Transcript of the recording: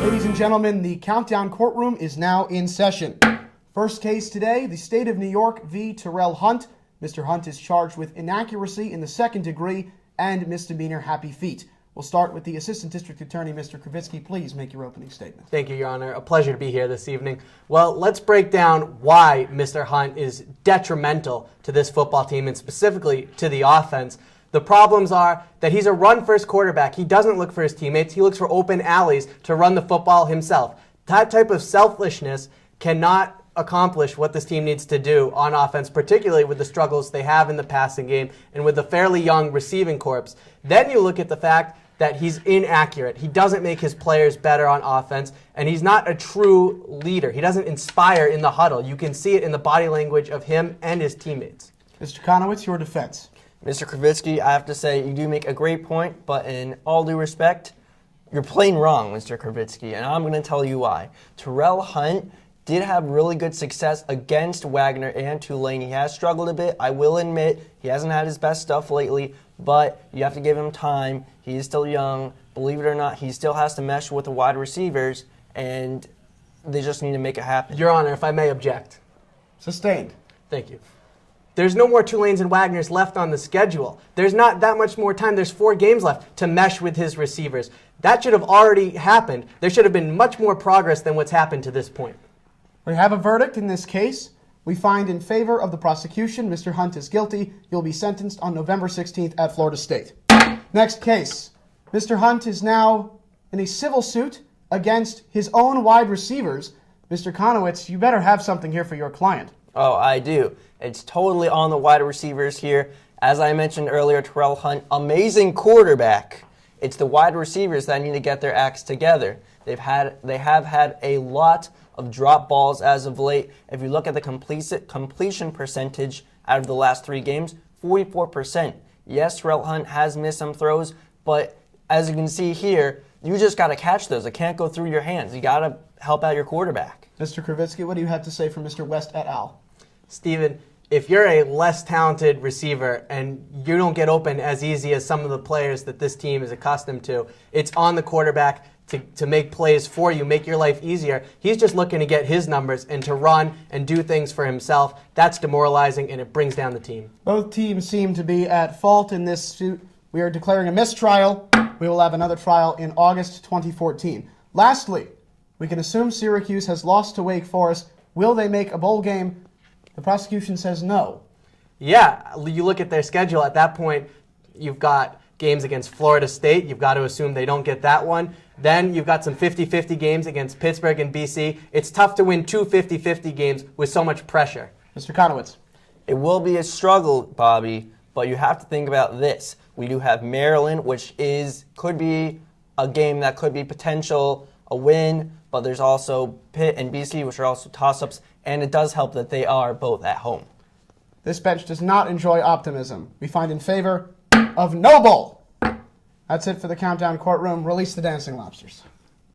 Ladies and gentlemen, the Countdown Courtroom is now in session. First case today, the State of New York v. Terrel Hunt. Mr. Hunt is charged with inaccuracy in the second degree and misdemeanor happy feet. We'll start with the Assistant District Attorney, Mr. Krivitsky. Please make your opening statement. Thank you, Your Honor. A pleasure to be here this evening. Well, let's break down why Mr. Hunt is detrimental to this football team and specifically to the offense. The problems are that he's a run-first quarterback. He doesn't look for his teammates. He looks for open alleys to run the football himself. That type of selfishness cannot accomplish what this team needs to do on offense, particularly with the struggles they have in the passing game and with the fairly young receiving corps. Then you look at the fact that he's inaccurate. He doesn't make his players better on offense, and he's not a true leader. He doesn't inspire in the huddle. You can see it in the body language of him and his teammates. Mr. Konowitz, your defense. Mr. Krivitsky, I have to say you do make a great point, but in all due respect, you're plain wrong, Mr. Krivitsky, and I'm going to tell you why. Terrel Hunt did have really good success against Wagner and Tulane. He has struggled a bit. I will admit he hasn't had his best stuff lately, but you have to give him time. He is still young. Believe it or not, he still has to mesh with the wide receivers, and they just need to make it happen. Your Honor, if I may object. Sustained. Thank you. There's no more Tulanes and Wagners left on the schedule. There's not that much more time. There's 4 games left to mesh with his receivers. That should have already happened. There should have been much more progress than what's happened to this point. We have a verdict in this case. We find in favor of the prosecution. Mr. Hunt is guilty. He'll be sentenced on November 16th at Florida State. Next case. Mr. Hunt is now in a civil suit against his own wide receivers. Mr. Konowitz, you better have something here for your client. Oh, I do. It's totally on the wide receivers here. As I mentioned earlier, Terrel Hunt, amazing quarterback. It's the wide receivers that need to get their acts together. They have had a lot of drop balls as of late. If you look at the completion percentage out of the last 3 games, 44%. Yes, Terrel Hunt has missed some throws, but as you can see here, you just got to catch those. It can't go through your hands. You got to help out your quarterback. Mr. Krivitsky, what do you have to say for Mr. West et al.? Steven, if you're a less talented receiver and you don't get open as easy as some of the players that this team is accustomed to, it's on the quarterback to make plays for you, make your life easier. He's just looking to get his numbers and to run and do things for himself. That's demoralizing, and it brings down the team. Both teams seem to be at fault in this suit. We are declaring a mistrial. We will have another trial in August 2014. Lastly, we can assume Syracuse has lost to Wake Forest. Will they make a bowl game? The prosecution says no. Yeah, you look at their schedule. At that point, you've got games against Florida State. You've got to assume they don't get that one. Then you've got some 50-50 games against Pittsburgh and BC. It's tough to win 2 50-50 games with so much pressure. Mr. Konowitz. It will be a struggle, Bobby, but you have to think about this. We do have Maryland, which could be a game that could be potential a win, but there's also Pitt and BC, which are also toss-ups, and it does help that they are both at home. This bench does not enjoy optimism. We find in favor of no bowl. That's it for the Countdown Courtroom. Release the dancing lobsters.